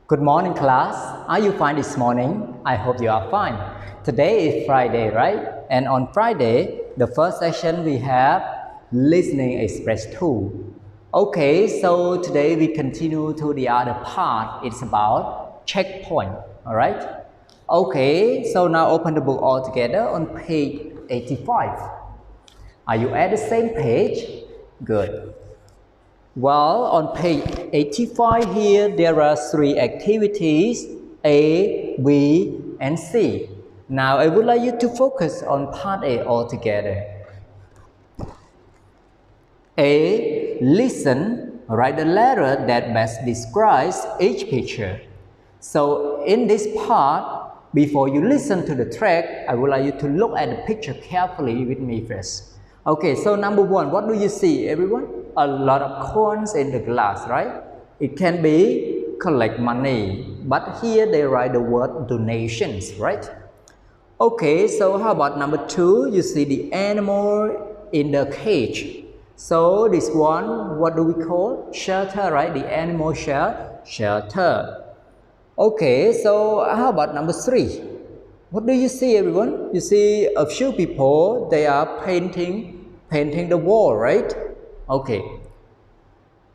Good morning, class. Are you fine this morning? I hope you are fine. Today is Friday, right? And on Friday, the first session we have listening express 2. Okay, so today we continue to the other part. It's about checkpoint, all right? Okay, so now open the book all together on page 85. Are you at the same page? Good. Well, on page 85 here, there are 3 activities, A, B, and C. Now, I would like you to focus on part A altogether. A, listen, write the letter that best describes each picture. So, in this part, before you listen to the track, I would like you to look at the picture carefully with me first. Okay, so number 1, what do you see, everyone? A lot of coins in the glass, right? It can be collect money, but here they write the word donations, right? Okay, so how about number 2? You see the animal in the cage. So this one, what do we call? Shelter, right? The animal shelter. Okay, so how about number 3? What do you see, everyone? You see a few people, they are painting the wall, right? Okay.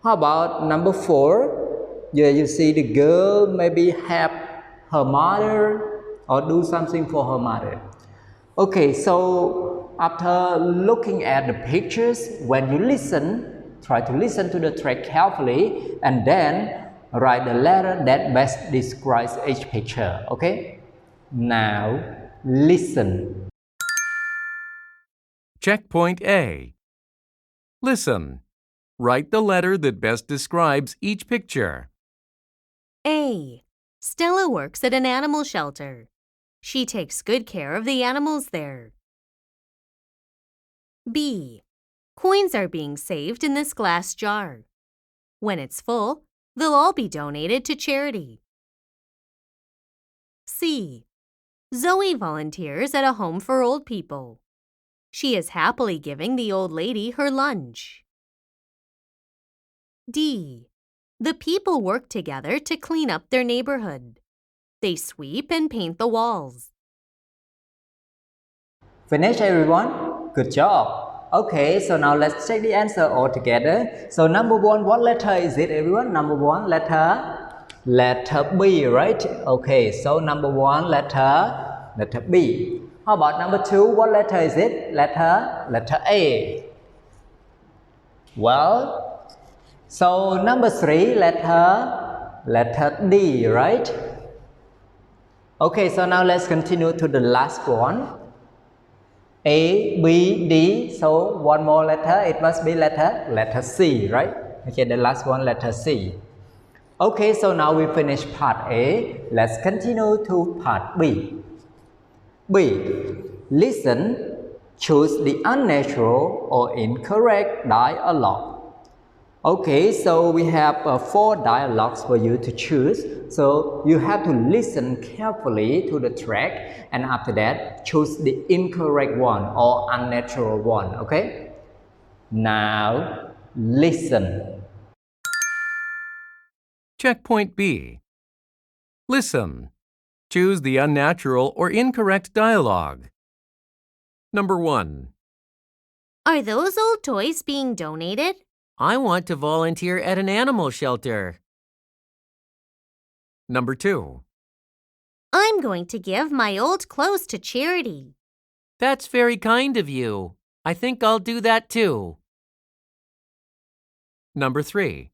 How about number 4? Yeah, you see the girl maybe help her mother or do something for her mother. Okay, so after looking at the pictures, when you listen, try to listen to the track carefully and then write the letter that best describes each picture, okay? Now, listen. Checkpoint A. Listen. Write the letter that best describes each picture. A. Stella works at an animal shelter. She takes good care of the animals there. B. Coins are being saved in this glass jar. When it's full, they'll all be donated to charity. C. Zoe volunteers at a home for old people. She is happily giving the old lady her lunch. D. The people work together to clean up their neighborhood. They sweep and paint the walls. Finish, everyone? Good job. Okay, so now let's check the answer all together. So number 1, what letter is it, everyone? Number 1, letter B, right? Okay, so number 1, letter B. How about number 2, what letter is it? Letter A. Well, so number 3, letter D, right? Okay, so now let's continue to the last one. A, B, D, so one more letter, it must be letter C, right? Okay, the last one, letter C. Okay, so now we finish part A. Let's continue to part B. B, listen, choose the unnatural or incorrect dialogue. Okay, so we have 4 dialogues for you to choose. So you have to listen carefully to the track and after that choose the incorrect one or unnatural one, okay? Now listen. Checkpoint B. Listen. Choose the unnatural or incorrect dialogue. Number 1. Are those old toys being donated? I want to volunteer at an animal shelter. Number 2. I'm going to give my old clothes to charity. That's very kind of you. I think I'll do that too. Number 3.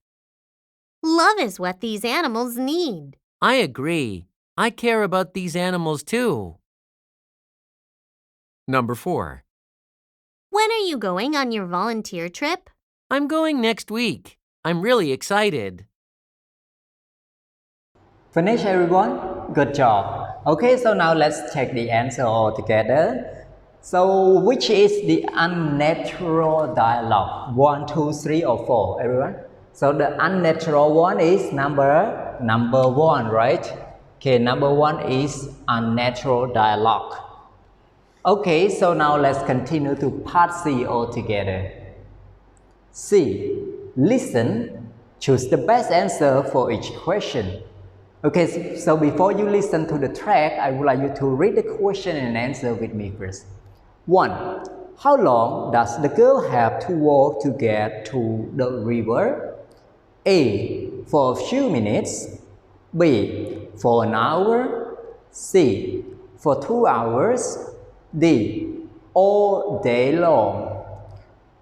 Love is what these animals need. I agree. I care about these animals too. Number 4. When are you going on your volunteer trip? I'm going next week. I'm really excited. Finish, everyone? Good job. Okay, so now let's check the answer all together. So which is the unnatural dialogue? 1, 2, 3 or 4, everyone? So the unnatural one is number 1, right? Okay, number 1 is unnatural dialogue. Okay, so now let's continue to part C all together. C. Listen. Choose the best answer for each question. Okay, so before you listen to the track, I would like you to read the question and answer with me first. 1. How long does the girl have to walk to get to the river? A. For a few minutes. B. For an hour. C. For 2 hours. D. All day long.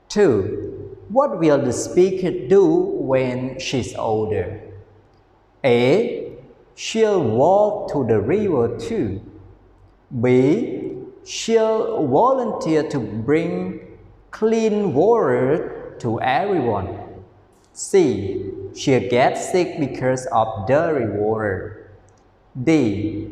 2. What will the speaker do when she's older? A. She'll walk to the river too. B. She'll volunteer to bring clean water to everyone. C. She'll get sick because of dirty water. D.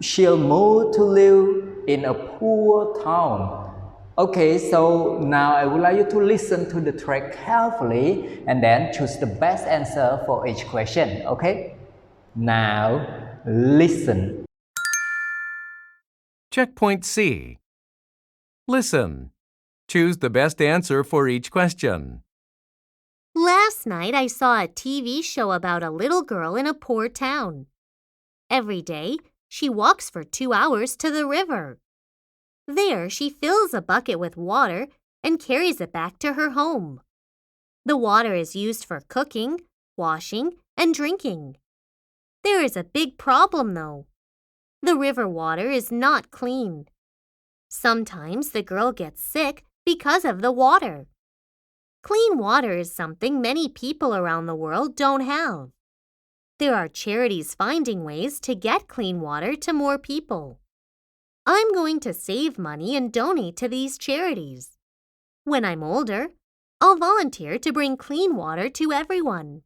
She'll move to live in a poor town. Okay, so now I would like you to listen to the track carefully and then choose the best answer for each question, okay? Now, listen. Checkpoint C. Listen. Choose the best answer for each question. Last night I saw a TV show about a little girl in a poor town. Every day, she walks for 2 hours to the river. There, she fills a bucket with water and carries it back to her home. The water is used for cooking, washing, and drinking. There is a big problem, though. The river water is not clean. Sometimes the girl gets sick because of the water. Clean water is something many people around the world don't have. There are charities finding ways to get clean water to more people. I'm going to save money and donate to these charities. When I'm older, I'll volunteer to bring clean water to everyone.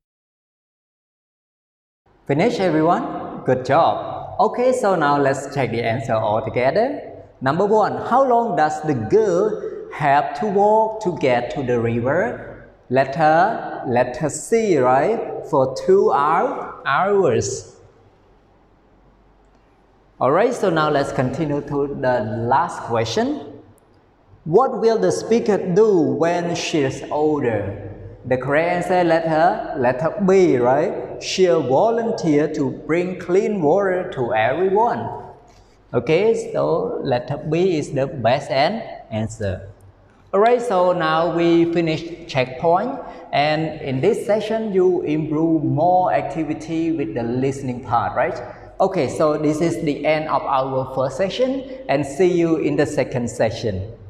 Finish, everyone? Good job. Okay, so now let's check the answer all together. Number 1. How long does the girl have to walk to get to the river? Letter C, right? For 2 hours. Alright, so now let's continue to the last question. What will the speaker do when she's older? The correct answer, letter B, right? She'll volunteer to bring clean water to everyone. Okay, so letter B is the best answer. Alright, so now we finished checkpoint, and in this session you improve more activity with the listening part, right? Okay, so this is the end of our first session, and see you in the second session.